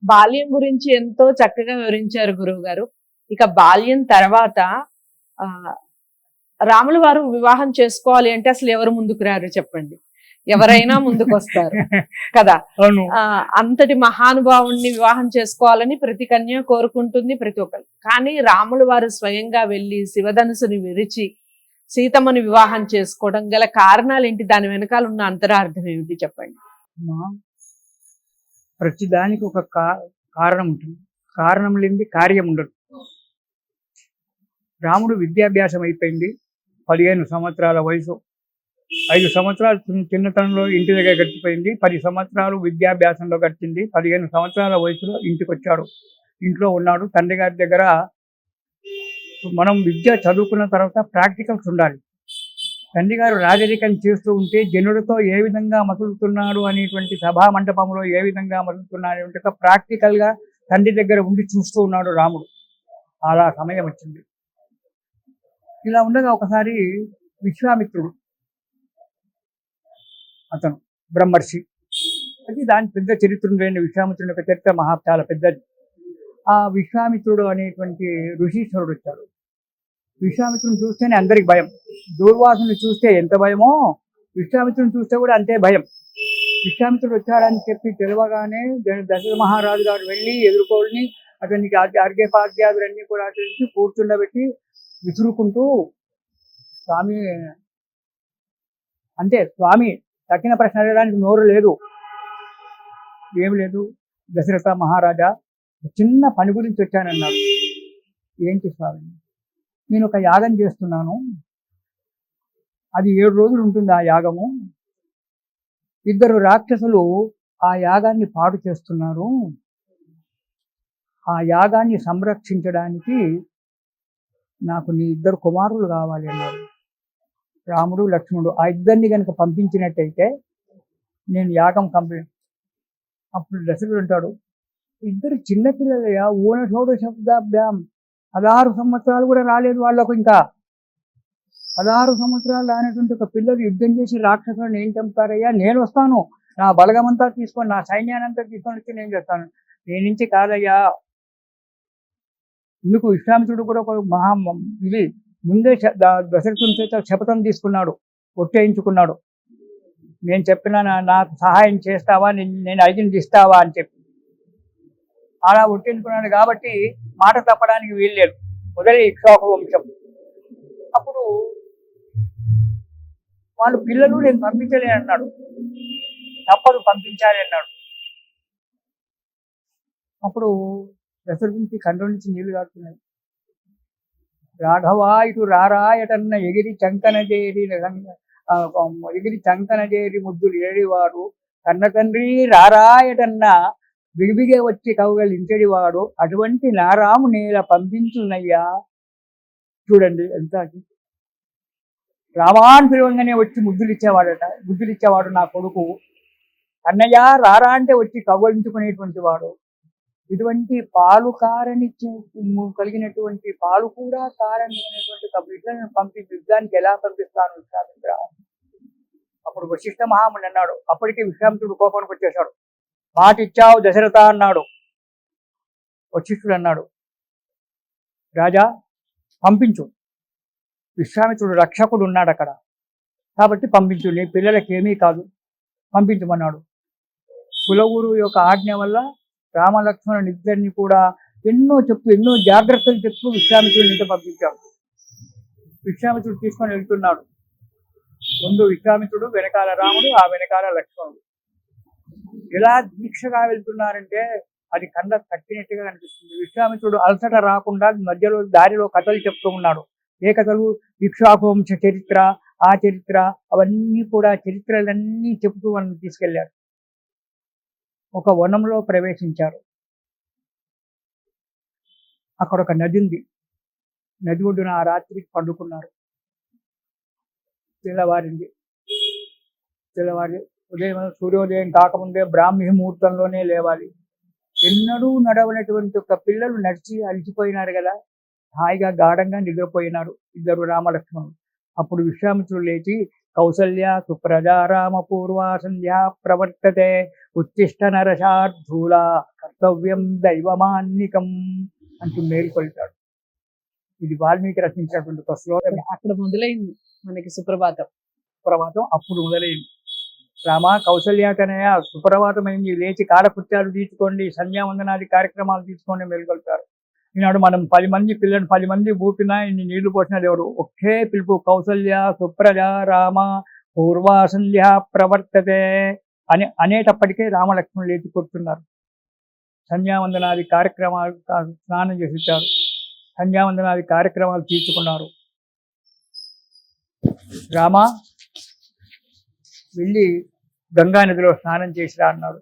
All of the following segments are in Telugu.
బాల్యం గురించి ఎంతో చక్కగా వివరించారు గురువు గారు. ఇక బాల్యం తర్వాత ఆహ్, రాములు వారు వివాహం చేసుకోవాలి అంటే అసలు ఎవరు ముందుకు రారు చెప్పండి? ఎవరైనా ముందుకొస్తారు కదా! అవును. అంతటి మహానుభావుడిని వివాహం చేసుకోవాలని ప్రతి కన్య కోరుకుంటుంది ప్రతి ఒక్కరు. కానీ రాములు వారు స్వయంగా వెళ్లి శివధనుసుని విరిచి సీతమ్మని వివాహం చేసుకోవడం గల కారణాలేంటి? దాని వెనకాల ఉన్న అంతరార్థం ఏమిటి చెప్పండి? అమ్మా, ప్రతిదానికి ఒక కారణం ఉంటుంది. కారణం లేనిది కార్యం ఉండదు. రాముడు విద్యాభ్యాసం అయిపోయింది. 15 సంవత్సరాల వయసు. 5 సంవత్సరాలు చిన్నతనంలో ఇంటి దగ్గర గడిచిపోయింది. 10 సంవత్సరాలు విద్యాభ్యాసంలో గడిచింది. 15 సంవత్సరాల వయసులో ఇంటికి వచ్చాడు. ఇంట్లో ఉన్నాడు. తండ్రి గారి దగ్గర మనం విద్య చదువుకున్న తర్వాత ప్రాక్టికల్స్ ఉండాలి. తండ్రి గారు రాజరికం చేస్తూ ఉంటే జనుడితో ఏ విధంగా మసులుతున్నాడు అనేటువంటి సభా మండపంలో ఏ విధంగా మసులుతున్నాడు అంటే ప్రాక్టికల్గా తండ్రి దగ్గర ఉండి చూస్తూ ఉన్నాడు రాముడు. అలా సమయం వచ్చింది. ఇలా ఉండగా ఒకసారి విశ్వామిత్రుడు, అతను బ్రహ్మర్షి, అది దాని పెద్ద చరిత్ర లేని విశ్వామిత్రుని యొక్క చరిత్ర చాలా పెద్దది. ఆ విశ్వామిత్రుడు అనేటువంటి ఋషీశ్వరుడు వచ్చాడు. విశ్వామిత్రుని చూస్తేనే అందరికి భయం. దూర్వాసుని చూస్తే ఎంత భయమో విశ్వామిత్రుని చూస్తే కూడా అంతే భయం. విశ్వామిత్రుడు వచ్చాడని చెప్పి తెలియగానే దశరథ మహారాజు గారు వెళ్ళి ఎదుర్కోని అతనికి అర్ఘ్యపాద్యాదులన్నీ కూడా తెలిసి కూర్చుండబెట్టి విసురుకుంటూ, స్వామి అంతే, స్వామి తక్కిన ప్రశ్న అడగడానికి నోరు లేదు, ఏమి లేదు. దశరథ మహారాజా, చిన్న పని గురించి వచ్చానన్నాడు. ఏంటి స్వామి? నేను ఒక యాగం చేస్తున్నాను, అది 7 రోజులు ఉంటుంది ఆ యాగము. 2 రాక్షసులు ఆ యాగాన్ని పాడు చేస్తున్నారు. ఆ యాగాన్ని సంరక్షించడానికి నాకు నీ 2 కుమారులు కావాలి అన్నారు. రాముడు లక్ష్మణుడు ఆ ఇద్దరిని కనుక పంపించినట్టయితే నేను యాగం కంప్లీట్. అప్పుడు దశరథుడు అంటాడు, ఇద్దరు చిన్నపిల్లలయ్యా, ఊనషోడ శబ్దాభ్యాం, 16 సంవత్సరాలు కూడా రాలేదు వాళ్ళకు. ఇంకా 16 సంవత్సరాలు అనేటువంటి ఒక పిల్లలు యుద్ధం చేసి రాక్షసులను ఏం చంపుతారయ్యా? నేను వస్తాను, నా బలగమంతా తీసుకొని, నా సైన్యాన్ని అంతా తీసుకొని వచ్చి నేను చేస్తాను. నేను నుంచి కాదయ్యా. ఇందుకు విశ్వామిత్రుడు కూడా ఒక ఇది ముందే దశరథుని చేత శపథం తీసుకున్నాడు, ఒట్టేయించుకున్నాడు. నేను చెప్పిన నాకు సహాయం చేస్తావా, నేను అడిగింది ఇస్తావా అని చెప్పి అలా ఒట్టేయించుకున్నాడు. కాబట్టి మాట తప్పడానికి వీల్లేదు. మొదలై ఇక్ష్వాకు వంశం. అప్పుడు వాళ్ళు పిల్లలు నేను పంపించలేని అన్నాడు. తప్పదు, పంపించాలి అన్నాడు. అప్పుడు దశరథునికి కండ్ల నుంచి నీళ్లు కారుతున్నాయి. రాఘవా ఇటు రారాయటన్న ఎగిరి చంకన చేరి ముద్దులు ఏడివాడు, కన్న తండ్రి రారాయటన్న బిగిబిగే వచ్చి కౌగలించడివాడు, అటువంటి నారాము నేల పంపించునయ్యా. చూడండి ఎంత రామాన్ పిలవంగానే వచ్చి ముద్దులు ఇచ్చేవాడు నా కొడుకు. కన్నయ్య రారా అంటే వచ్చి కౌగలించుకునేటువంటి వాడు. ఇటువంటి పాలు కారని కలిగినటువంటి పాలు కూడా కారని అనేటువంటి బిడ్డలను పంపించి యుద్ధానికి ఎలా పంపిస్తాను విశ్వామిత్ర? అప్పుడు వశిష్ఠ మహాముని అన్నాడు. అప్పటికే విశ్వామిత్రుడు కోపానికి వచ్చేశాడు. మాట ఇచ్చావు దశరథ అన్నాడు. వశిష్ఠుడు అన్నాడు, రాజా పంపించు, విశ్వామిత్రుడు రక్షకుడు ఉన్నాడు అక్కడ, కాబట్టి పంపించు, నీ పిల్లలకి ఏమీ కాదు, పంపించమన్నాడు. కులగురు యొక్క ఆజ్ఞ వల్ల రామలక్ష్మణుని ఇద్దరిని కూడా ఎన్నో జాగ్రత్తలు చెప్తూ విశ్వామిత్రుడిని ఇంత పంపించాడు. విశ్వామిత్రుడు తీసుకొని వెళ్తున్నాడు. ముందు విశ్వామిత్రుడు, వెనకాల రాముడు, ఆ వెనకాల లక్ష్మణుడు. ఎలా దీక్షగా వెళ్తున్నారంటే అది కండ కట్టినట్టుగా కనిపిస్తుంది. విశ్వామిత్రుడు అలసట రాకుండా మధ్యలో దారిలో కథలు చెప్తూ ఉన్నాడు. ఏ కథలు? ఇక్ష్వాకు వంశ చరిత్ర, ఆ చరిత్ర, అవన్నీ కూడా చరిత్రలన్నీ చెబుతూ వాళ్ళని తీసుకెళ్లారు. ఒక వనంలో ప్రవేశించారు. అక్కడ ఒక నది ఉంది. నది ఒడ్డున ఆ రాత్రి పండుకున్నారు. తెల్లవారి ఉదయం సూర్యోదయం కాకముందే బ్రాహ్మీ ముహూర్తంలోనే లేవాలి. ఎన్నడూ నడవనటువంటి ఒక పిల్లలు నడిచి అలిసిపోయినారు కదా, హాయిగా గాఢంగా నిద్రపోయినారు ఇద్దరు రామలక్ష్మణులు. అప్పుడు విశ్వామిత్రుడు లేచి కౌసల్య సుప్రజా రామ పూర్వా సంధ్యా ప్రవర్తతే ఉత్తిష్ట నరశార్ధూల కర్తవ్యం దైవమాన్నికం అంటూ మేలుకొల్పాడు. ఇది వాల్మీకి రచించినటువంటి ఒక శ్లోకం. అక్కడ మొదలైంది మనకి సుప్రభాతం. సుప్రభాతం అప్పుడు మొదలైంది. రామ కౌసల్యాకనయ సుప్రభాతమైంది, లేచి కాలకృత్యాలు తీసుకోండి, సంధ్యావందనాది కార్యక్రమాలు తీసుకోండి మేలుకొల్పారు. ఈనాడు మనం 10 మంది పిల్లలు 10 మంది బూపినా ఇన్ని నీళ్లు పోసినా ఎవరు ఒకే పిలుపు కౌసల్య సుప్రజా రామ పూర్వా సంధ్యా ప్రవర్తతే అని అనేటప్పటికే రామలక్ష్మణులు లేచి కూర్చున్నారు. సంధ్యావందనాది కార్యక్రమాలు స్నానం చేసిచ్చారు, సంధ్యావందనాది కార్యక్రమాలు తీసుకున్నారు. రామ వెళ్ళి గంగా నదిలో స్నానం చేసిరా అన్నారు.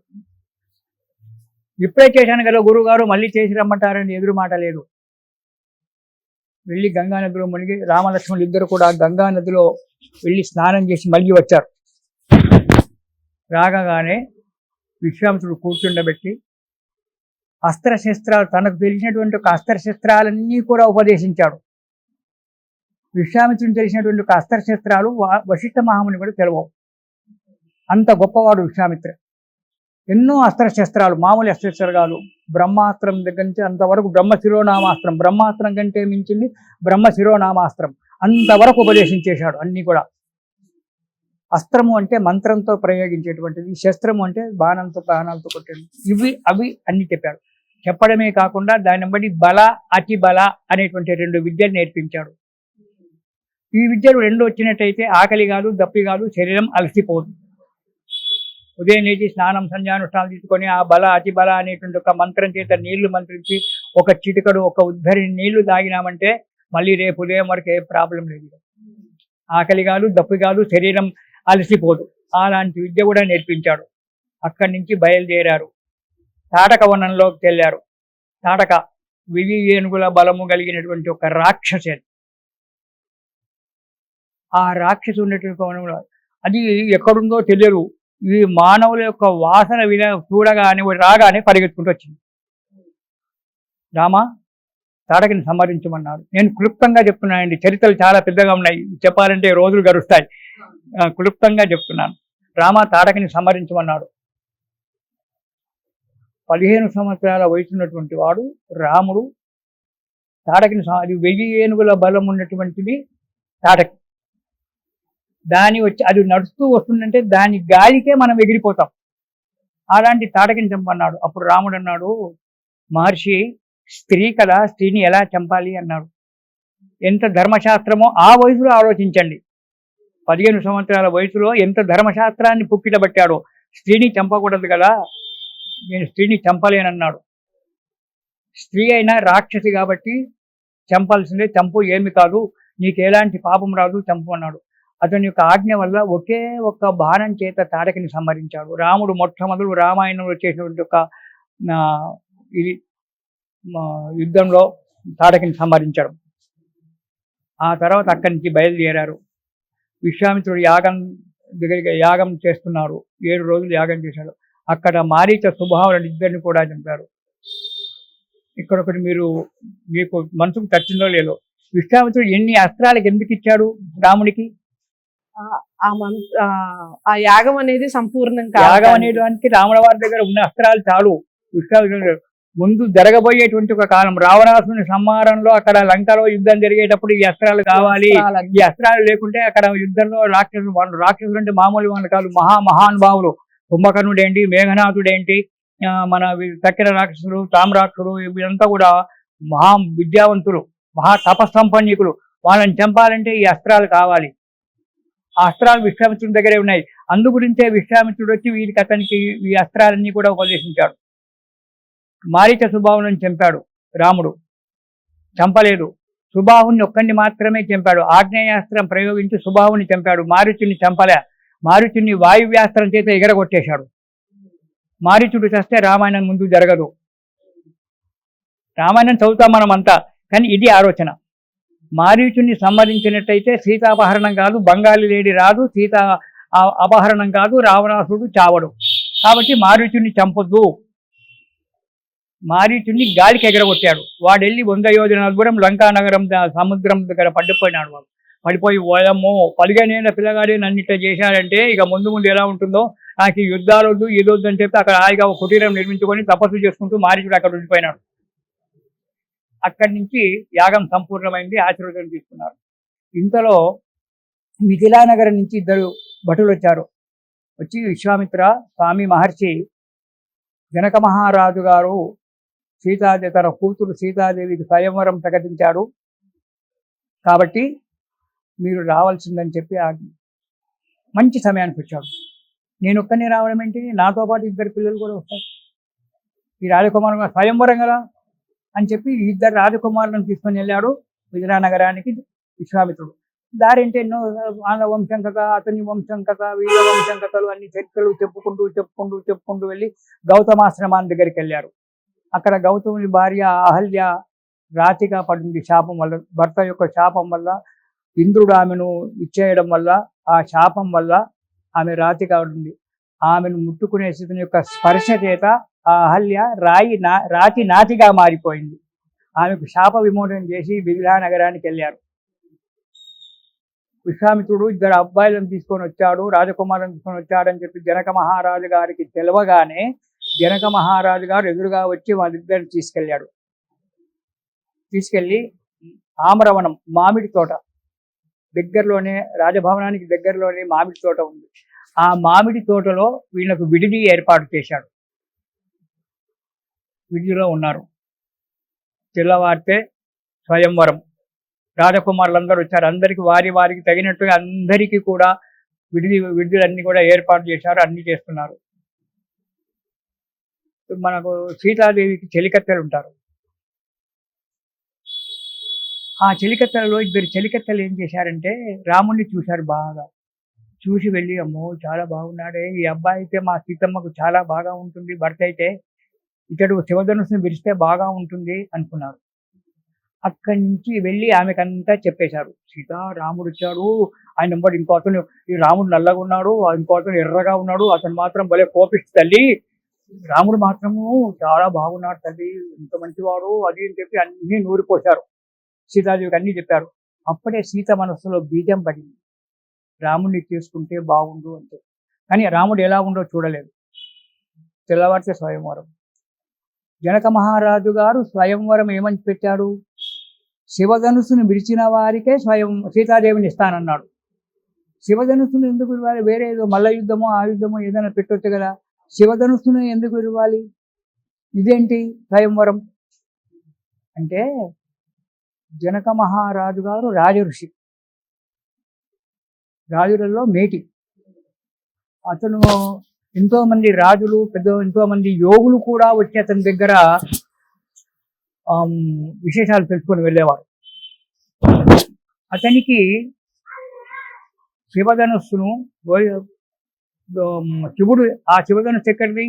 ఇప్పుడే చేశాను కదా గురువుగారు, మళ్ళీ చేసి రమ్మంటారని ఎదురు మాట లేదు. వెళ్ళి గంగా నదిలో మునిగి రామలక్ష్మణులు ఇద్దరు కూడా గంగా నదిలో వెళ్ళి స్నానం చేసి మళ్ళీ వచ్చారు. రాగానే విశ్వామిత్రుడు కూర్చుండబెట్టి అస్త్రశస్త్రాలు, తనకు తెలిసినటువంటి ఒక అస్త్రశస్త్రాలన్నీ కూడా ఉపదేశించాడు. విశ్వామిత్రుడిని తెలిసినటువంటి ఒక అస్త్రశస్త్రాలు వశిష్ఠ మహాముని కూడా తెలవవు. అంత గొప్పవాడు విశ్వామిత్ర. ఎన్నో అస్త్రశస్త్రాలు, మామూలు అస్త్రశస్త్రాలు, బ్రహ్మాస్త్రం దగ్గర నుంచి అంతవరకు బ్రహ్మ శిరోనామాస్త్రం, బ్రహ్మాస్త్రం కంటే మించింది బ్రహ్మ శిరోనామాస్త్రం, అంతవరకు ఉపదేశించేశాడు. అన్నీ కూడా అస్త్రము అంటే మంత్రంతో ప్రయోగించేటువంటిది, శస్త్రము అంటే బాణాలతో కొట్టేది, ఇవి అవి అన్ని చెప్పాడు. చెప్పడమే కాకుండా దాన్ని బట్టి బల అతి బల అనేటువంటి 2 విద్యలు నేర్పించాడు. ఈ విద్యలు 2 వచ్చినట్టయితే ఆకలి కాదు, దప్పి కాదు, శరీరం అలసిపోదు. ఉదయం లేచి స్నానం సంధ్యానుష్ఠానం తీసుకొని ఆ బల అతి బల అనేటువంటి ఒక మంత్రం చేత నీళ్లు మంత్రించి ఒక చిటికడు ఒక ఉద్ధరి నీళ్లు తాగినామంటే మళ్ళీ రేపు ఉదయం వరకు ఏ ప్రాబ్లం లేదు. ఆకలి కాదు, దప్పి కాదు, శరీరం అలసిపోదు. అలాంటి విద్య కూడా నేర్పించాడు. అక్కడి నుంచి బయలుదేరారు. తాటక వనంలోకి వెళ్ళారు. తాటక 1000 ఏనుగుల బలము కలిగినటువంటి ఒక రాక్షసి. ఆ రాక్షసి ఉన్నటువంటి వనంలో అది ఎక్కడుందో తెలియదు. ఈ మానవుల యొక్క వాసన చూడగానే రాగానే పరిగెత్తుకుంటూ వచ్చింది. రామ తాటకిని సంహరించమన్నాడు. నేను క్లుప్తంగా చెప్తున్నానండి, చరిత్రలు చాలా పెద్దగా ఉన్నాయి, చెప్పాలంటే రోజులు గడుస్తాయి. క్లుప్తంగా చెప్తున్నాను. రామ తాటకిని సంహరించమన్నాడు. 15 సంవత్సరాల వయసున్నటువంటి వాడు రాముడు తాటకిని, అది 1000 ఏనుగుల బలం ఉన్నటువంటిది తాటకి. దాని వచ్చి అది నడుస్తూ వస్తుందంటే దాని గాలికే మనం ఎగిరిపోతాం. అలాంటి తాటకిని చంపన్నాడు. అప్పుడు రాముడు అన్నాడు, మహర్షి స్త్రీ కదా, స్త్రీని ఎలా చంపాలి అన్నాడు. ఎంత ధర్మశాస్త్రమో ఆ వయసులో ఆలోచించండి. 15 సంవత్సరాల వయసులో ఎంత ధర్మశాస్త్రాన్ని పుక్కిటబట్టాడో. స్త్రీని చంపకూడదు కదా, నేను స్త్రీని చంపలేనన్నాడు. స్త్రీ అయినా రాక్షసి కాబట్టి చంపాల్సిందే, చంపు, ఏమి కాదు, నీకు ఎలాంటి పాపం రాదు, చంపు అన్నాడు. అతని యొక్క ఆజ్ఞ వల్ల ఒకే ఒక్క బాణం చేత తాటకిని సంహరించాడు. రాముడు మొట్టమొదలు రామాయణంలో చేసినటువంటి ఒక ఇది యుద్ధంలో తాటకిని సంహరించాడు. ఆ తర్వాత అక్కడి నుంచి బయలుదేరారు. విశ్వామిత్రుడు యాగం చేస్తున్నారు. 7 రోజులు యాగం చేశాడు. అక్కడ మారీచ సుబాహులను ఇద్దరిని కూడా చంపారు. ఇక్కడ ఒకటి మీకు మనసుకు తచ్చిందో లేదో, విశ్వామిత్రుడు ఎన్ని అస్త్రాలకు ఎందుకు ఇచ్చాడు రాముడికి? ఆ యాగం అనేది సంపూర్ణం కాదు. యాగం అనేటువంటి రాముల వారి దగ్గర ఉన్న అస్త్రాలు చాలు. విశ్వామిత్రుడు ముందు జరగబోయేటువంటి ఒక కాలం, రావణాసుని సంహారంలో అక్కడ లంకలో యుద్ధం జరిగేటప్పుడు ఈ అస్త్రాలు కావాలి. ఈ అస్త్రాలు లేకుంటే అక్కడ యుద్ధంలో రాక్షసులు అంటే మామూలు వాళ్ళు కాదు, మహానుభావులు. కుంభకర్ణుడేంటి, మేఘనాథుడేంటి, మన తక్కిన రాక్షసులు, తామ్రాక్షుడు, వీళ్ళంతా కూడా మహా విద్యావంతులు, మహా తపస్సంపన్నికులు. వాళ్ళని చంపాలంటే ఈ అస్త్రాలు కావాలి. ఆ అస్త్రాలు విశ్వామిత్రుడి దగ్గరే ఉన్నాయి. అందు గురించే విశ్వామిత్రుడు వచ్చి అతనికి ఈ అస్త్రాలన్నీ కూడా ఉపదేశించాడు. మారీచ సుబాహుని చంపాడు రాముడు, చంపలేదు. సుబాహుని ఒక్కడిని మాత్రమే చంపాడు. ఆగ్నేయాస్త్రం ప్రయోగించి సుబాహుని చంపాడు, మారీచుని చంపలే. మారీచుని వాయువ్యాస్త్రం చేత ఎగరగొట్టేశాడు. మారీచుడు చస్తే రామాయణం ముందు జరగదు. రామాయణం చదువుతాం మనం అంతా, కానీ ఇది ఆలోచన. మారీచుని సంహరించినట్టయితే సీతాపహరణం కాదు, బంగాళీ లేడి రాదు, సీత అపహరణం కాదు, రావణాసుడు చావడు. కాబట్టి మారీచుని చంపొద్దు. మారీచుని గాలికి ఎగరగొట్టాడు. వాడు వెళ్ళి 100 యోజనాల దూరం లంకా నగరం సముద్రం దగ్గర పడిపోయినాడు. వాడు పడిపోయి ఓయమ్మో 15 ఏళ్ల పిల్లగాడే నన్ను ఇట్లా చేశాడంటే ఇక ముందు ముందు ఎలా ఉంటుందో, నాకు ఈ యుద్ధాలు వద్దు ఇదొద్దు అని చెప్పి అక్కడ హాయిగా ఒక కుటీరం నిర్మించుకొని తపస్సు చేసుకుంటూ మారీచుడు అక్కడ ఉండిపోయినాడు. అక్కడి నుంచి యాగం సంపూర్ణమైంది, ఆశీర్వాదం తీసుకున్నారు. ఇంతలో మిథిలా నగరం నుంచి 2 భటులు వచ్చారు. వచ్చి విశ్వామిత్ర స్వామి మహర్షి జనక మహారాజు గారు సీతాదేవి తన కూతురు సీతాదేవికి స్వయంవరం ప్రకటించాడు, కాబట్టి మీరు రావాల్సిందని చెప్పి మంచి సమయానికి వచ్చాడు. నేను ఒక్కనే రావడం ఏంటి, నాతో పాటు 2 పిల్లలు కూడా వస్తారు, ఈ రాజకుమారు స్వయంవరం కదా అని చెప్పి 2 రాజకుమారులను తీసుకొని వెళ్ళాడు మిథిలా నగరానికి విశ్వామిత్రుడు. దారింటే ఎన్నో వాళ్ళ వంశం కథ, అతని వంశం కథ, వీళ్ళ వంశం కథలు అన్ని చరిత్రలు చెప్పుకుంటూ వెళ్ళి గౌతమాశ్రమాన్ని దగ్గరికి వెళ్ళారు. అక్కడ గౌతముని భార్య అహల్య రాతిగా పడింది శాపం వల్ల, భర్త యొక్క శాపం వల్ల. ఇంద్రుడు ఆమెను ఇచ్చేయడం వల్ల, ఆ శాపం వల్ల ఆమె రాతిగా పడింది. ఆమెను ముట్టుకునే స్థితిని యొక్క స్పర్శ చేత ఆ అహల్య రాతి నాతిగా మారిపోయింది. ఆమెకు శాప విమోచనం చేసి మిథిలా నగరానికి వెళ్ళారు. విశ్వామిత్రుడు 2 అబ్బాయిలను తీసుకొని వచ్చాడు, రాజకుమారులను తీసుకొని వచ్చాడని చెప్పి జనక మహారాజు గారికి తెలవగానే జనక మహారాజు గారు ఎదురుగా వచ్చి వాళ్ళిద్దరిని తీసుకెళ్ళి ఆమరవనం మామిడి తోట దగ్గరలోనే, రాజభవనానికి దగ్గరలోనే మామిడి తోట ఉంది. ఆ మామిడి తోటలో వీళ్ళకు విడిది ఏర్పాటు చేశాడు. విడిదిలో ఉన్నారు. తెల్లవారితే స్వయంవరం. రాజకుమారులందరూ వచ్చారు. అందరికి వారికి తగినట్టుగా అందరికీ కూడా విడుదలన్నీ కూడా ఏర్పాటు చేశారు, అన్ని చేస్తున్నారు. మనకు సీతాదేవికి చెలికత్తెలు ఉంటారు. ఆ చెలికత్తెలలో 2 చెలికత్తెలు ఏం చేశారంటే రాముణ్ణి చూశారు. బాగా చూసి వెళ్ళి, అమ్మో చాలా బాగున్నాడే, ఈ అబ్బాయి అయితే మా సీతమ్మకు చాలా బాగా ఉంటుంది, భర్త అయితే ఇతడు శివధనుసుని విరిస్తే బాగా ఉంటుంది అనుకున్నారు. అక్కడి నుంచి వెళ్ళి ఆమెకంతా చెప్పేశారు, సీత రాముడు వచ్చాడు, ఆయన నెంబర్ ఇంకో అతను, ఈ రాముడు నల్లగా ఉన్నాడు, ఇంకో అతను ఎర్రగా ఉన్నాడు, అతను మాత్రం భలే కోపిస్తు తల్లి, రాముడు మాత్రము చాలా బాగున్నాడు తల్లి, ఇంత మంచివాడు అది అని చెప్పి అన్నీ నూరిపోశారు. సీతాదేవికి అన్నీ చెప్పారు. అప్పుడే సీత మనస్సులో బీజం పడింది, రాముడిని తీసుకుంటే బాగుండు అంటే. కానీ రాముడు ఎలా ఉండో చూడలేదు. తెల్లవారితే స్వయంవరం. జనక మహారాజు గారు స్వయంవరం ఏమని పెట్టాడు, శివధనుసును విడిచిన వారికే సీతాదేవిని ఇస్తానన్నాడు. శివధనుసును ఎందుకు ఇవ్వాలి, వేరే ఏదో మల్ల యుద్ధమో ఆ యుద్ధమో ఏదైనా పెట్టొచ్చు కదా, శివధనుసును ఎందుకు ఇవ్వాలి, ఇదేంటి స్వయంవరం అంటే? జనక మహారాజు గారు రాజఋషి, రాజులలో మేటి. అతను ఎంతో మంది రాజులు, ఎంతో మంది యోగులు కూడా వచ్చి అతని దగ్గర విశేషాలు తెలుసుకొని వెళ్ళేవారు. అతనికి శివధనుస్సును శివుడు, ఆ శివధనుస్సు ఎక్కడిది,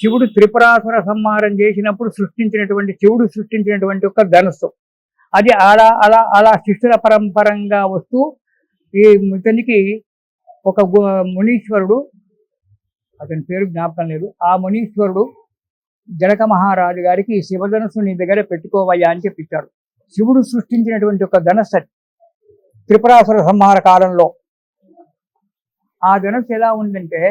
శివుడు త్రిపురాసుర సంహారం చేసినప్పుడు శివుడు సృష్టించినటువంటి ఒక ధనుస్సు. అది అలా అలా అలా శిష్యుల పరంపరంగా వస్తూ ఇతనికి ఒక మునీశ్వరుడు, అతని పేరు జ్ఞాపకం లేదు, ఆ మునీశ్వరుడు జనక మహారాజు గారికి ఈ శివధనుస్సు నీ దగ్గర పెట్టుకోవయ్యా అని చెప్పించాడు. శివుడు సృష్టించినటువంటి ఒక ధనుస్సు త్రిపురాసుర సంహార కాలంలో. ఆ ధనుస్సు ఎలా ఉందంటే,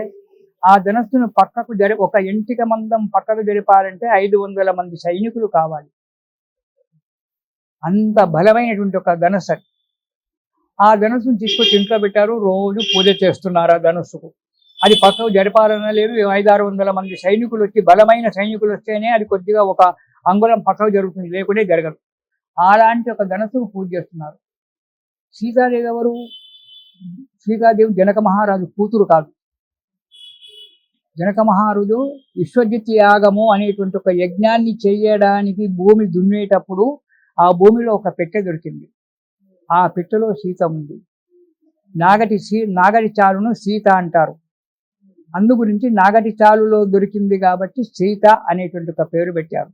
ఆ ధనుస్సును పక్కకు ఒక ఎంటిక మందం పక్కకు జరిపాలంటే 500 మంది సైనికులు కావాలి, అంత బలమైనటువంటి ఒక ధనుస్సు. ఆ ధనుస్సును తీసుకొచ్చి ఇంట్లో పెట్టారు, రోజు పూజ చేస్తున్నారు ఆ ధనుస్సుకు. అది పక్కకు జరిపాలన్నా లేదు, 500-600 మంది సైనికులు వచ్చి, బలమైన సైనికులు వస్తేనే అది కొద్దిగా ఒక అంగుళం పక్కకు జరుగుతుంది, లేకుంటే జరగదు. అలాంటి ఒక ధనుస్సుకు పూజ చేస్తున్నారు. సీతాదేవి ఎవరు? సీతాదేవి జనక మహారాజు కూతురు కాదు. జనక మహారాజు విశ్వజిత్ యాగము అనేటువంటి ఒక యజ్ఞాన్ని చేయడానికి భూమి దున్నేటప్పుడు ఆ భూమిలో ఒక పెట్టె దొరికింది. ఆ పెట్టెలో సీత ఉంది. నాగటి చాలును సీత అంటారు. అందు గురించి నాగటి చాలులో దొరికింది కాబట్టి సీత అనేటువంటి ఒక పేరు పెట్టారు.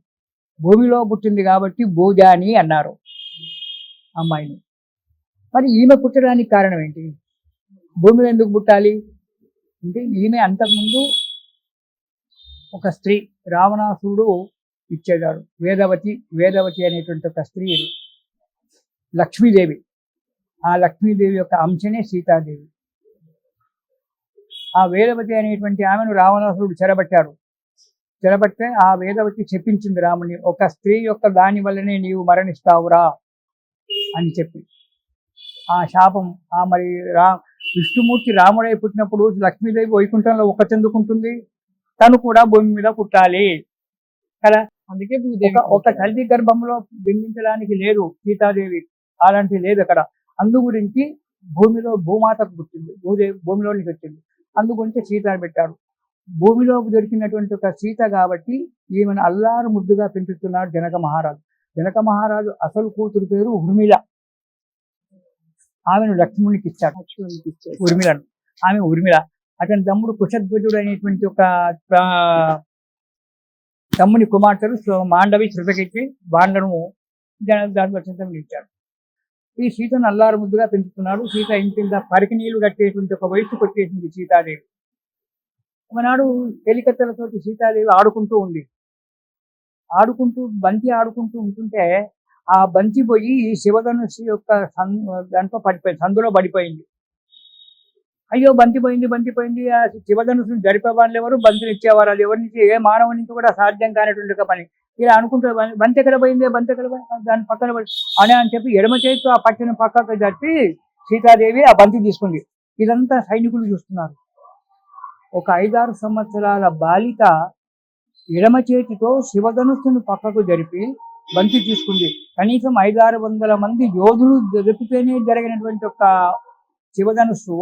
భూమిలో పుట్టింది కాబట్టి భూజాని అన్నారు అమ్మాయిని. మరి ఈమె పుట్టడానికి కారణం ఏంటి, భూమిలో ఎందుకు పుట్టాలి అంటే, ఈమె అంతకుముందు ఒక స్త్రీ, రావణాసురుడు ఇచ్చేదాడు, వేదవతి అనేటువంటి ఒక స్త్రీ, లక్ష్మీదేవి. ఆ లక్ష్మీదేవి యొక్క అంశనే సీతాదేవి. ఆ వేదవతి అనేటువంటి ఆమెను రావణాసురుడు చెరబట్టే ఆ వేదవతి చెప్పించింది రాముని, ఒక స్త్రీ యొక్క దాని వల్లనే నీవు మరణిస్తావురా అని చెప్పి. ఆ శాపం మరి విష్ణుమూర్తి రాముడై పుట్టినప్పుడు లక్ష్మీదేవి వైకుంఠంలో ఒక్క చెందుకుంటుంది, తను కూడా భూమి మీద పుట్టాలి కదా. అందుకే భూదేవి ఒక తల్లి గర్భంలో జన్మించడానికి లేదు సీతాదేవి, అలాంటి లేదు అక్కడ. అందు గురించి భూమాతకు పుట్టింది, భూమిలోనికి వచ్చింది. అందు గురించి సీతని పెట్టాడు. భూమిలో దొరికినటువంటి ఒక సీత కాబట్టి ఈమెను అల్లారు ముద్దుగా పెంచుతున్నాడు జనక మహారాజు. జనక మహారాజు అసలు కూతురు పేరు ఉర్మిళ. ఆమెను లక్ష్మణునికి ఇచ్చాడు, ఉర్మిళను. ఆమె ఉర్మిళ. అతని తమ్ముడు కుశధ్వజుడు అనేటువంటి ఒక తమ్ముని కుమార్తెలు మాండవి శృతకెక్కి వాళ్ళను దానివచ్చింతం ఇచ్చాడు. ఈ సీతను అల్లారు ముద్దుగా పెంచుతున్నాడు. సీత ఇంటింత పరికి నీళ్లు కట్టేటువంటి ఒక వయసు కొట్టేసింది సీతాదేవి. ఒకనాడు తేలికత్తెలతోటి సీతాదేవి ఆడుకుంటూ ఉంది. బంతి ఆడుకుంటూ ఉంటుంటే ఆ బంతి పోయి శివధనుస్సు యొక్క దాంట్లో పడిపోయింది, సందులో పడిపోయింది. అయ్యో బంతి పోయింది. ఆ శివధనుసుని జరిపే వాళ్ళు ఎవరు, బంతిని ఇచ్చేవారు అది ఎవరి నుంచి, ఏ మానవు నుంచి కూడా సాధ్యం కానటువంటి ఒక పని. ఇలా అనుకుంటే బంతి ఎక్కడ పోయింది, దాని పక్కన అని చెప్పి ఎడమ చేతితో ఆ పట్టిన పక్కకు జరిపి సీతాదేవి ఆ బంతి తీసుకుంది. ఇదంతా సైనికులు చూస్తున్నారు. ఒక 5-6 సంవత్సరాల బాలిక ఎడమ చేతితో శివధనుస్సును పక్కకు జరిపి బంతి తీసుకుంది. కనీసం 500-600 మంది యోధులు జరిపితేనే జరిగినటువంటి ఒక శివధనుస్సు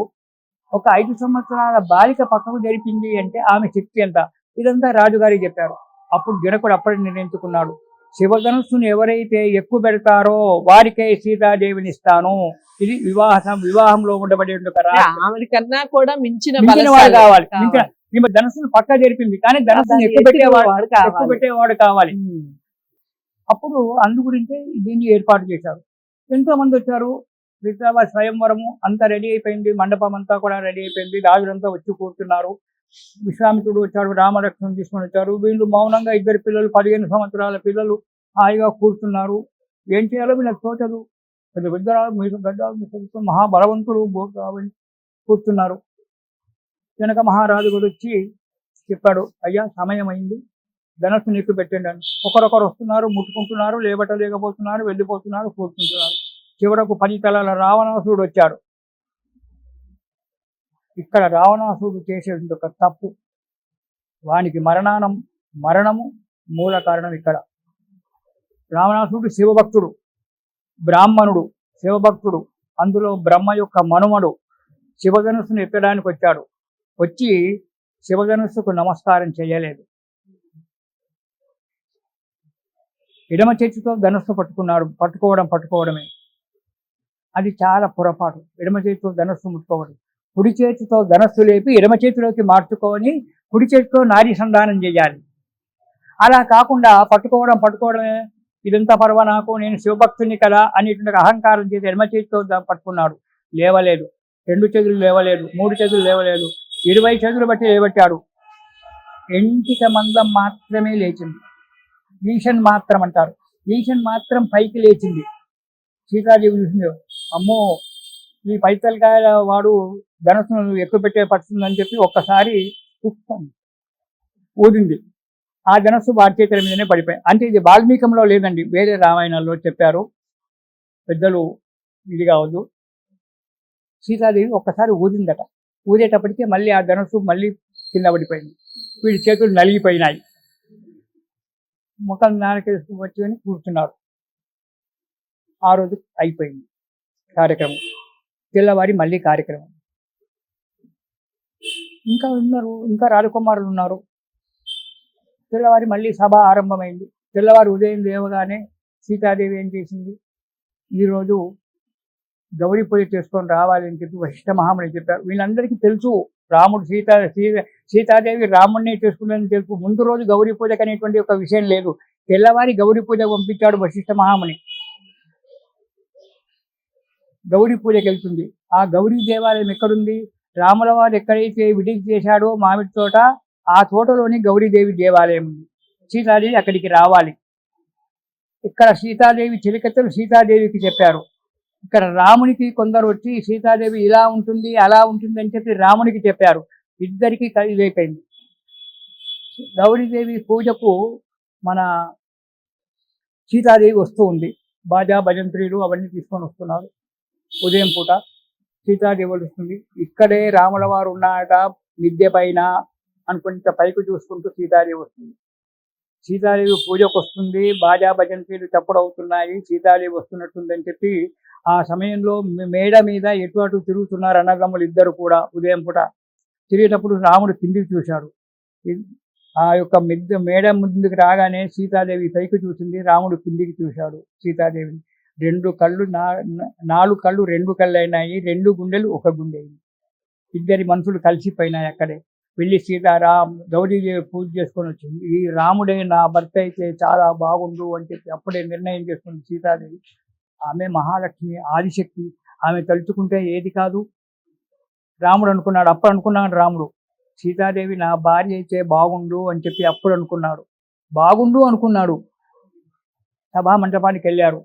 ఒక 5 సంవత్సరాల బాలిక పక్కకు జరిపింది అంటే ఆమె శక్తి ఎంత. ఇదంతా రాజుగారికి చెప్పారు. అప్పుడు జనకుడు అప్పటి నిర్ణయించుకున్నాడు, శివధనుస్సును ఎవరైతే ఎక్కువ పెడతారో వారికే సీతాదేవిని ఇస్తాను. ఇది వివాహంలో ఉండబడే కన్నా కూడా మించిన వాడు కావాలి. ఈమె ధనుస్సును పక్క జరిపింది, కానీ ధనుస్సును ఎక్కువ పెట్టేవాడు కావాలి. అప్పుడు అందు గురించే దీన్ని ఏర్పాటు చేశారు. ఎంతో మంది వచ్చారు. విశ్రావ స్వయంవరము అంతా రెడీ అయిపోయింది, మండపం అంతా కూడా రెడీ అయిపోయింది. రాజులంతా వచ్చి కూర్చున్నారు. విశ్వామిత్రుడు వచ్చాడు, రామలక్ష్మణుడు తీసుకొని వచ్చారు. వీళ్ళు మౌనంగా 2 పిల్లలు, 15 సంవత్సరాల పిల్లలు హాయిగా కూర్చున్నారు. ఏం చేయాలో వీళ్ళకి తోచదు. పెద్దరాలు మీరు గడ్డాలు మహాబలవంతులు కూర్చున్నారు. జనక మహారాజు కూడా వచ్చి చెప్పాడు, అయ్యా సమయం అయింది, ధనస్సును ఎక్కువ పెట్టండి అని. ఒకరొకరు వస్తున్నారు, ముట్టుకుంటున్నారు, లేకపోతున్నారు, వెళ్ళిపోతున్నారు, కూర్చుంటున్నారు. చివరకు 10 తలల రావణాసురుడు వచ్చాడు. ఇక్కడ రావణాసురుడు చేసేటువంటి ఒక తప్పు, వానికి మరణము మూల కారణం. ఇక్కడ రావణాసురుడు శివభక్తుడు, బ్రాహ్మణుడు, శివభక్తుడు. అందులో బ్రహ్మ యొక్క మనుమడు శివధనుస్సును ఎత్తడానికి వచ్చాడు. వచ్చి శివధనుస్సుకు నమస్కారం చేయలేదు. ఎడమ చేతితో ధనుస్సు పట్టుకోవడమే అది చాలా పొరపాటు. ఎడమ చేతితో ధనుస్సు ముట్టుకోవడం, కుడి చేతితో ధనస్సు లేపి ఎడమ చేతిలోకి మార్చుకొని కుడి చేతితో నారీ సంధానం చేయాలి. అలా కాకుండా పట్టుకోవడమే ఇదంతా పర్వ నాకు, నేను శివభక్తుని కదా అనేటువంటి అహంకారం చేసి ఎడమ చేతితో పట్టుకున్నాడు. లేవలేదు. 2 చేతులు లేవలేదు, 3 చేతులు లేవలేదు, 20 చేతులు బట్టి లేవట్టాడు. ఎంటిక మందం మాత్రమే లేచింది. ఈషన్ మాత్రం అంటారు, ఈషన్ మాత్రం పైకి లేచింది. సీతాదేవి చూసింది, అమ్మో ఈ పైతలకాయ వాడు ధనస్సును ఎక్కువ పెట్టే పడుతుందని చెప్పి ఒక్కసారి ఊదింది. ఆ ధనస్సు వారి చేతుల మీదనే పడిపోయి. అంటే ఇది వాల్మీకంలో లేదండి, వేరే రామాయణాల్లో చెప్పారు పెద్దలు. ఇది కావద్దు. సీతాదేవి ఒక్కసారి ఊదిందట. ఊదేటప్పటికే మళ్ళీ ఆ ధనస్సు మళ్ళీ కింద పడిపోయింది. వీడి చేతులు నలిగిపోయినాయి. ముఖం నాలుకేసి వచ్చి కూర్చున్నారు. ఆ రోజు అయిపోయింది కార్యక్రమం. తెల్లవారి మళ్ళీ కార్యక్రమం. ఇంకా రాజకుమారులు ఉన్నారు. తెల్లవారి మళ్ళీ సభ ఆరంభమైంది. తెల్లవారి ఉదయం లేవగానే సీతాదేవి ఏం చేసింది, ఈరోజు గౌరీ పూజ చేసుకొని రావాలి అని చెప్పి వశిష్ఠ మహాముని చెప్పారు. వీళ్ళందరికీ తెలుసు రాముడు సీతాదేవి రాముడిని చేసుకుందని తెలుసు. ముందు రోజు గౌరీ పూజకు అనేటువంటి ఒక విషయం లేదు. తెల్లవారి గౌరీ పూజ పంపించాడు వశిష్ఠ మహాముని. గౌరీ పూజకి వెళ్తుంది. ఆ గౌరీ దేవాలయం ఎక్కడుంది, రాముల వారు ఎక్కడైతే విడికి చేశాడో మామిడి తోట, ఆ తోటలోని గౌరీదేవి దేవాలయం ఉంది. సీతాదేవి అక్కడికి రావాలి. ఇక్కడ సీతాదేవి చెలికత్తెలు సీతాదేవికి చెప్పారు, ఇక్కడ రామునికి కొందరు వచ్చి సీతాదేవి ఇలా ఉంటుంది అలా ఉంటుంది అని చెప్పి రామునికి చెప్పారు. ఇద్దరికి ఇదైపోయింది. గౌరీదేవి పూజకు మన సీతాదేవి వస్తూ ఉంది. బాజా భజంత్రీలు అవన్నీ తీసుకొని వస్తున్నారు. ఉదయం పూట సీతాదేవి వస్తుంది. ఇక్కడే రాముల వారు ఉన్నాయట మిద్దె పైన అనుకుంటే పైకి చూసుకుంటూ సీతాదేవి వస్తుంది. సీతాదేవి పూజకు వస్తుంది. బాజా భజంత్రీలు చప్పుడవుతున్నాయి. సీతాదేవి వస్తున్నట్టుందని చెప్పి ఆ సమయంలో మేడ మీద ఎటు అటు తిరుగుతున్నారు అన్నదమ్ములు ఇద్దరు కూడా. ఉదయం పూట తిరిగేటప్పుడు రాముడు కిందికి చూశాడు. ఆ యొక్క మేడ ముందుకు రాగానే సీతాదేవి పైకి చూసింది. రాముడు కిందికి చూశాడు సీతాదేవిని. రెండు కళ్ళు 4 కళ్ళు 2 కళ్ళు అయినాయి. 2 గుండెలు 1 గుండె అయింది. ఇద్దరి మనసులు కలిసిపోయినాయి అక్కడే. వెళ్ళి గౌరీదేవి పూజ చేసుకొని వచ్చింది. ఈ రాముడే నా భర్త అయితే చాలా బాగుండు అని చెప్పి అప్పుడే నిర్ణయం చేసుకుంది సీతాదేవి. ఆమె మహాలక్ష్మి, ఆదిశక్తి. ఆమె తలుచుకుంటే ఏది కాదు. రాముడు అనుకున్నాడు. అప్పుడు అనుకున్నాడు రాముడు, సీతాదేవి నా భార్య అయితే బాగుండు అని చెప్పి అప్పుడు అనుకున్నాడు. బాగుండు అనుకున్నాడు. సభా మంటపానికి వెళ్ళారు.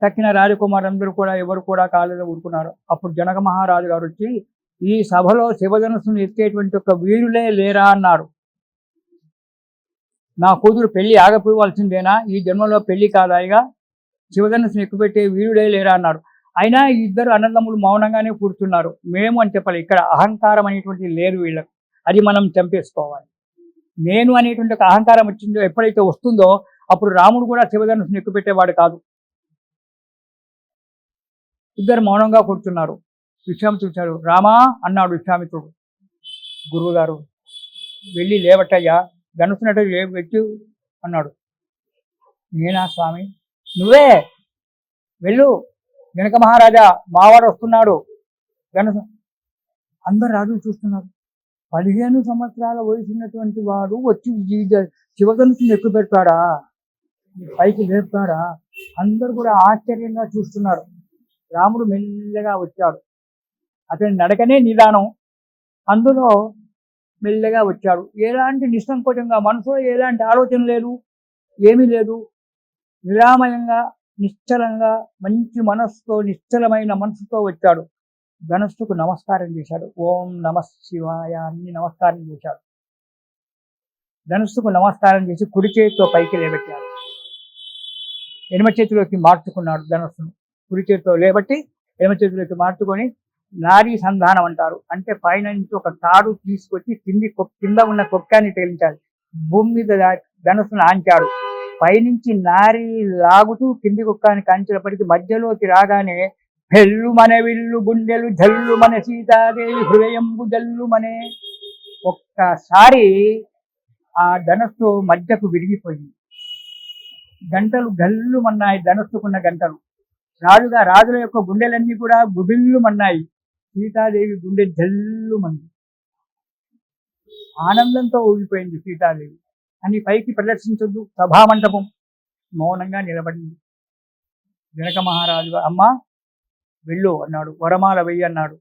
తక్కిన రాజకుమారులందరూ కూడా ఎవరు కూడా కాలేదో ఊరుకున్నారు. అప్పుడు జనక మహారాజు గారు వచ్చి, ఈ సభలో శివధనుసును ఎత్తేటువంటి ఒక వీరులే లేరా అన్నారు. నా కూతురు పెళ్లి ఆగపోవాల్సిందేనా? ఈ జన్మలో పెళ్లి కాదాయిగా శివధనుసును ఎక్కుపెట్టే వీరుడే లేరా అన్నాడు. అయినా ఈ ఇద్దరు అన్నదమ్ములు మౌనంగానే కూర్చున్నారు. మేము అని చెప్పాలి. ఇక్కడ అహంకారం అనేటువంటి లేదు వీళ్ళకు. అది మనం చంపేసుకోవాలి. నేను అనేటువంటి ఒక అహంకారం వచ్చిందో ఎప్పుడైతే వస్తుందో అప్పుడు రాముడు కూడా శివధనుసును ఎక్కుపెట్టేవాడు కాదు. ఇద్దరు మౌనంగా కూర్చున్నారు. విశ్వామిత్రుడు చూశాడు. రామా అన్నాడు విశ్వామిత్రుడు. గురువు గారు వెళ్ళి లేవట్టయ్యా, ధనుసునట్టు వెచ్చు అన్నాడు. నేనా స్వామి? నువ్వే వెళ్ళు. జనక మహారాజా మావాడు వస్తున్నాడు. ధనుసు. అందరు రాజులు చూస్తున్నారు. 15 సంవత్సరాల వయసున్నటువంటి వాడు వచ్చి శివధనుసుని ఎక్కువ పెడతాడా, పైకి లేపుతాడా? అందరూ కూడా ఆశ్చర్యంగా చూస్తున్నారు. రాముడు మెల్లగా వచ్చాడు. అతని నడకనే నిదానం. అందులో మెల్లగా వచ్చాడు. ఎలాంటి నిస్సంకోచంగా, మనసులో ఎలాంటి ఆలోచన లేదు, ఏమీ లేదు. నిరామయంగా, నిశ్చలంగా, మంచి మనస్సుతో, నిశ్చలమైన మనసుతో వచ్చాడు. ధనస్సుకు నమస్కారం చేశాడు. ఓం నమ శివాయ అన్ని నమస్కారం చేశాడు. ధనస్సుకు నమస్కారం చేసి కుడి చేతితో పైకి లేబెట్టాడు. ఎడమ చేతిలోకి మార్చుకున్నాడు ధనస్సును. కుడి చేతితో లేబట్టి ఎడమ చేతిలోకి మార్చుకొని నారీ సంధానం అంటారు. అంటే పైన నుంచి ఒక తాడు తీసుకొచ్చి కింద ఉన్న కొక్కాన్ని తేలించాలి. భూమి మీద ధనస్సును ఆంచాడు. పైనుంచి నారి లాగుతూ కింది కుక్కాన్ని కాంచినప్పటికీ మధ్యలోకి రాగానే హెల్లు మన విల్లు గుండెలు జల్లు మన సీతాదేవి హృదయంబు జల్లు మనే. ఒక్కసారి ఆ ధనస్సు మధ్యకు విరిగిపోయింది. గంటలు గల్లు మన్నాయి. ధనస్సుకున్న గంటలు రాజుల యొక్క గుండెలన్నీ కూడా గుబిల్లు మన్నాయి. సీతాదేవి గుండె జల్లు మంది. ఆనందంతో ఊగిపోయింది సీతాదేవి. అని పైకి ప్రదర్శించొద్దు. సభామంటపం మౌనంగా నిలబడింది. జనక మహారాజు అమ్మ వెళ్ళు అన్నాడు. వరమాల వెయ్యి అన్నాడు.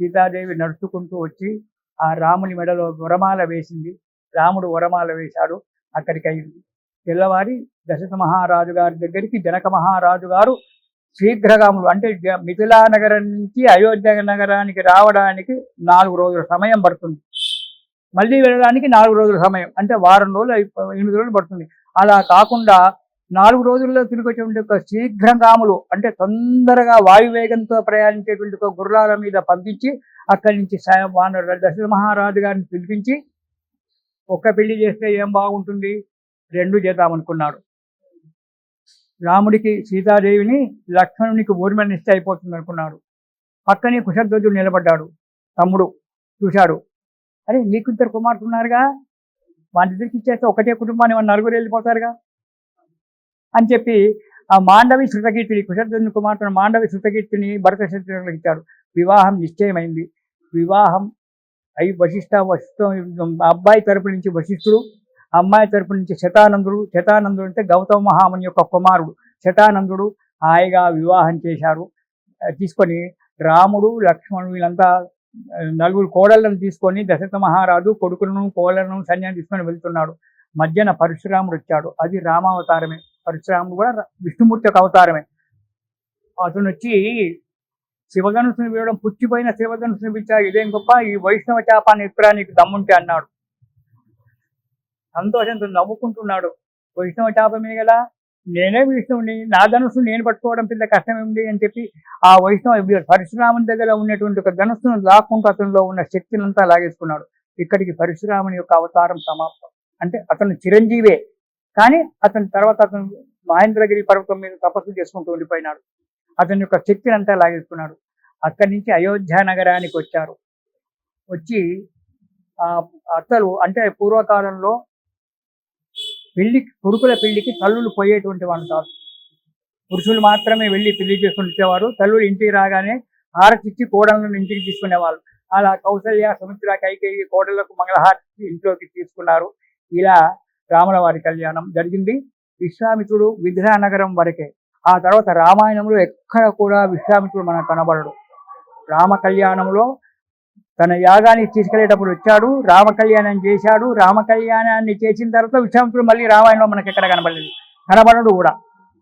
సీతాదేవి నడుచుకుంటూ వచ్చి ఆ రాముని మెడలో వరమాల వేసింది. రాముడు వరమాల వేశాడు. అక్కడికి అయింది. తెల్లవారి దశరథ మహారాజు గారి దగ్గరికి జనక మహారాజు గారు శీఘ్రగాములు అంటే మిథిలా నగరం నుంచి అయోధ్య నగరానికి రావడానికి 4 రోజుల సమయం పడుతుంది. మళ్ళీ వెళ్ళడానికి 4 రోజుల సమయం, అంటే వారం రోజులు 8 రోజులు పడుతుంది. అలా కాకుండా 4 రోజుల్లో తిరిగి వచ్చేటువంటి ఒక శీఘ్రగాములు అంటే తొందరగా వాయువేగంతో ప్రయాణించేటువంటి ఒక గుర్రాల మీద పంపించి అక్కడి నుంచి దశరథ మహారాజు గారిని పిలిపించి ఒక్క పెళ్లి చేస్తే ఏం బాగుంటుంది, 2 చేద్దామనుకున్నాడు. రాముడికి సీతాదేవిని, లక్ష్మణునికి ఊర్మిళనిస్తే అయిపోతుంది అనుకున్నాడు. పక్కనే కుశధ్వజుడు నిలబడ్డాడు. తమ్ముడు చూశాడు. అరే నీకు 2 కుమార్తెలు ఉన్నారుగా, వాళ్ళిద్దరికి ఇచ్చేస్తే ఒకటే కుటుంబాన్ని 4 వెళ్ళిపోతారుగా అని చెప్పి ఆ మాండవి శృతకీర్తిని, కుశధ్వజుని కుమార్తెను మాండవి శృతకీర్తిని భరత శత్రుఘ్నులకు ఇచ్చాడు. వివాహం నిశ్చయమైంది. వివాహం వశిష్ఠ అబ్బాయి తరపు నుంచి వశిష్ఠుడు, అమ్మాయి తరపు నుంచి శతానందుడు. శతానందుడు అంటే గౌతమ మహాముని యొక్క కుమారుడు. శతానందుడు హాయిగా వివాహం చేశారు. తీసుకొని రాముడు లక్ష్మణుడు వీళ్ళంతా 4 కోడళ్లను తీసుకొని దశరథ మహారాజు కొడుకులను కోడళ్లను సైన్యాన్ని తీసుకొని వెళ్తున్నాడు. మధ్యన పరశురాముడు వచ్చాడు. అది రామావతారమే. పరశురాముడు కూడా విష్ణుమూర్తి యొక్క అవతారమే. అతను వచ్చి శివధనుసుని వీడడం, పుచ్చిపోయిన శివధనుసుని పిలిచాడు. ఇదేం గొప్ప, ఈ వైష్ణవ చాపాన్ని ఎక్కడా నీకు దమ్ముంటే అన్నాడు. సంతోషంతో నవ్వుకుంటున్నాడు. వైష్ణవ చాపమే కదా, నేనే విష్ణువుని, నా ధనుస్సు నేను పట్టుకోవడం పెద్ద కష్టమేమిటి అని చెప్పి ఆ వైష్ణవ పరశురాముని దగ్గర ఉన్నటువంటి ఒక ధనుస్సును లాక్కుంటూ అతనిలో ఉన్న శక్తినంతా లాగేసుకున్నాడు. ఇక్కడికి పరశురాముని యొక్క అవతారం సమాప్తం. అంటే అతను చిరంజీవే, కానీ అతని తర్వాత అతను మహేంద్రగిరి పర్వతం మీద తపస్సు చేసుకుంటూ ఉండిపోయినాడు. అతని యొక్క శక్తిని అంతా లాగేసుకున్నాడు. అక్కడి నుంచి అయోధ్య నగరానికి వచ్చారు. వచ్చి అసలు అంటే పూర్వకాలంలో కొడుకుల పెళ్లికి తల్లులు పోయేటువంటి వాళ్ళు కాదు, పురుషులు మాత్రమే వెళ్ళి పెళ్లి చేసుకునేవారు. తల్లులు ఇంటికి రాగానే హారతిచ్చి కోడలను ఇంటికి తీసుకునేవాళ్ళు. అలా కౌసల్య, సుమిత్ర, కైకేయి కోడళ్లకు మంగళహారతి ఇంట్లోకి తీసుకున్నారు. ఇలా రాముల వారి కళ్యాణం జరిగింది. విశ్వామిత్రుడు విద్యానగరం వరకే. ఆ తర్వాత రామాయణంలో ఎక్కడ కూడా విశ్వామిత్రుడు మనకు కనబడడు. రామ కళ్యాణంలో తన యాగానికి తీసుకెళ్లేటప్పుడు వచ్చాడు, రామ కళ్యాణం చేశాడు. రామ కళ్యాణాన్ని చేసిన తర్వాత విశ్వామిత్రుడు మళ్ళీ రామాయణంలో మనకి ఎక్కడ కనబడడు కూడా.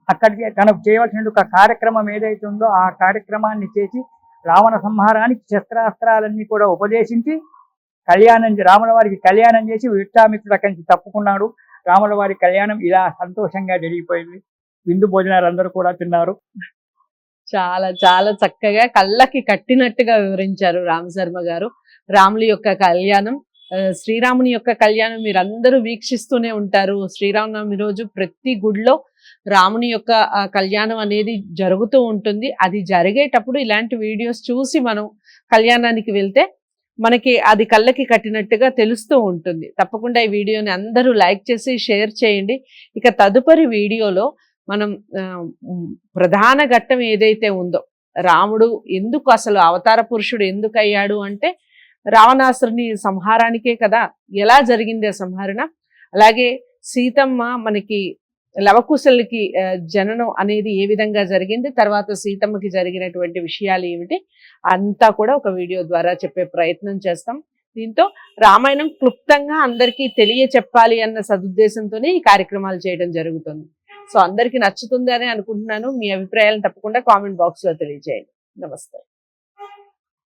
అక్కడికి తనకు చేయవలసిన ఒక కార్యక్రమం ఏదైతే ఉందో ఆ కార్యక్రమాన్ని చేసి రావణ సంహారానికి శస్త్రాస్త్రాలన్నీ కూడా ఉపదేశించి రాముల వారికి కళ్యాణం చేసి విశ్వామిత్రుడు అక్కడి నుంచి తప్పుకున్నాడు. రాముల వారి కళ్యాణం ఇలా సంతోషంగా జరిగిపోయింది. విందు భోజనాలు అందరూ కూడా తిన్నారు. చాలా చాలా చక్కగా కళ్ళకి కట్టినట్టుగా వివరించారు రామశర్మ గారు. రాముల యొక్క కళ్యాణం, శ్రీరాముని యొక్క కళ్యాణం మీరందరూ వీక్షిస్తూనే ఉంటారు. శ్రీరామనవమి రోజు ప్రతి గుడిలో రాముని యొక్క కళ్యాణం అనేది జరుగుతూ ఉంటుంది. అది జరిగేటప్పుడు ఇలాంటి వీడియోస్ చూసి మనం కళ్యాణానికి వెళ్తే మనకి అది కళ్ళకి కట్టినట్టుగా తెలుస్తూ ఉంటుంది. తప్పకుండా ఈ వీడియోని అందరూ లైక్ చేసి షేర్ చేయండి. ఇక తదుపరి వీడియోలో మనం ప్రధాన ఘట్టం ఏదైతే ఉందో, రాముడు ఎందుకు అసలు అవతార పురుషుడు ఎందుకు అయ్యాడు అంటే రావణాసురుని సంహారానికే కదా. ఎలా జరిగింది ఆ సంహరణ, అలాగే సీతమ్మ మనకి లవకుశలకి జననం అనేది ఏ విధంగా జరిగింది, తర్వాత సీతమ్మకి జరిగినటువంటి విషయాలు ఏమిటి అంతా కూడా ఒక వీడియో ద్వారా చెప్పే ప్రయత్నం చేస్తాం. దీంతో రామాయణం క్లుప్తంగా అందరికీ తెలియచెప్పాలి అన్న సదుద్దేశంతోనే ఈ కార్యక్రమాలు చేయడం జరుగుతుంది. సో అందరికీ నచ్చుతుంది అని అనుకుంటున్నాను. మీ అభిప్రాయాలను తప్పకుండా కామెంట్ బాక్స్ లో తెలియజేయండి. నమస్తే.